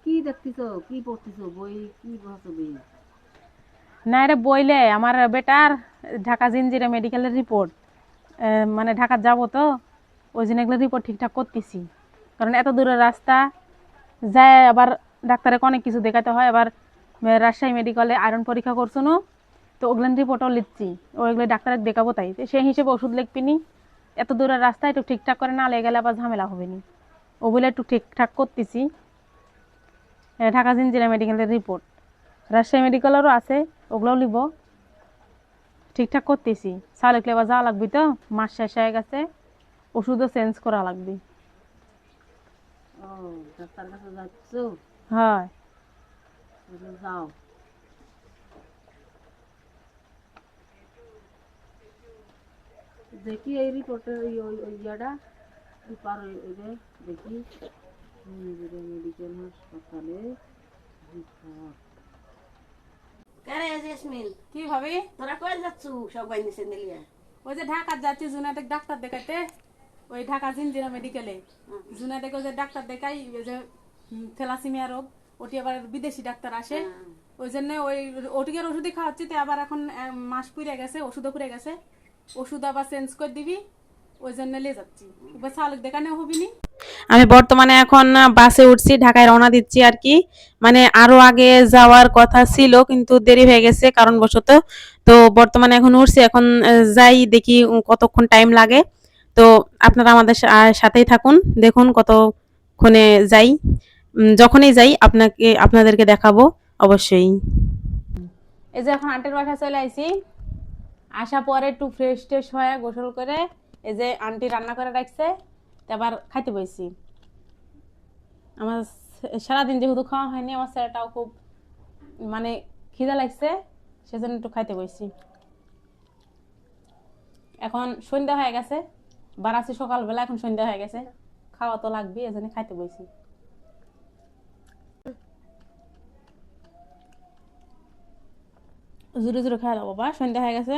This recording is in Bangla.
কি দেখতেছো, কি পড়তেছো, বই কি পড়ছো বই? না এটা বইলে আমার বেটার ঢাকা জিঞ্জিরা মেডিকেলের রিপোর্ট, মানে ঢাকা যাব তো ওই জন্য এগুলো রিপোর্ট ঠিকঠাক করতেছি। কারণ এত দূরের রাস্তা যায়, আবার ডাক্তারে অনেক কিছু দেখাতে হয়। আবার রাজশাহী মেডিকেলে আয়রন পরীক্ষা করছো না, তো ওগুলো রিপোর্টও লিখছি, ওইগুলো ডাক্তারকে দেখাবো, তাই তো সেই হিসেবে ওষুধ লিখবিনি। এত দূরের রাস্তা একটু ঠিকঠাক করে না লেগে গেলে আবার ঝামেলা হবে নি, ওগুলো একটু ঠিকঠাক করতেছি। ঢাকা জিঞ্জিরা মেডিকেলের রিপোর্ট, রাজশাহী মেডিকেলেরও আছে, ওগুলোও লিখবো, ঠিকঠাক করতেছি। সালে ক্লেবার যাওয়া লাগবে তো, মাস শেষ হয়ে গেছে, ওষুধও চেঞ্জ করা লাগবে। ও, ডাক্তার কাছে যাচ্ছ? হয়। যাও। দেখি এই রিপোর্টের ওই ইয়াটা পেপার দেখি মেডিকেল হাসপাতালে রিপোর্ট। কি ভাবি? তোরা কই যাচ্ছ সবাই নিচে নিলিয়া? ওই যে ঢাকার যাচ্ছি জুনাইদের ডাক্তার দেখাইতে, ওই ঢাকা জিঞ্জিরা মেডিকেলে জুনাইদকে ওই যে ডাক্তার দেখাই, ওই যে থ্যালাসেমিয়া রোগ, ওটি আবার বিদেশি ডাক্তার আসে, ওই জন্য ওই ওটিকের ওষুধই খাওয়াচ্ছি। তো আবার এখন মাস পুড়ে গেছে, ওষুধও পুড়ে গেছে, ওষুধ আবার চেঞ্জ করে দিবি, ওই জন্য নিয়ে যাচ্ছি। এবার শালক দেখানো হবিনি। আমি বর্তমানে এখন বাসে উঠছি, ঢাকায় রওনা দিচ্ছি আর কি। মানে আরো আগে যাওয়ার কথা ছিল কিন্তু দেরি হয়ে গেছে কারণবশত। তো বর্তমানে এখন উঠছি, এখন যাই দেখি কতক্ষণ টাইম লাগে। তো আপনারা আমাদের সাথেই থাকুন, দেখুন কতক্ষণে যাই। যখনই যাই আপনাদেরকে দেখাবো অবশ্যই। এই যে এখন আন্টির বাসায় চলে আইছি, আসা পরে একটু ফ্রেশ ট্রেশ হয়ে গোসল করে এই যে আন্টি রান্না করে রাখছে, আবার খাইতে বসছি। আমার সারাদিন যেহেতু খাওয়া হয়নি, আমার ছেলেটাও খুব মানে খিদা লাগছে, সেজন্য একটু খাইতে বসছি। এখন সন্ধ্যা হয়ে গেছে, বারাসি সকালবেলা, এখন সন্ধ্যা হয়ে গেছে, খাওয়া তো লাগবে, এজন্য খাইতে বসছি। জোরে জোরে খাওয়া দাও বাবা, সন্ধ্যা হয়ে গেছে।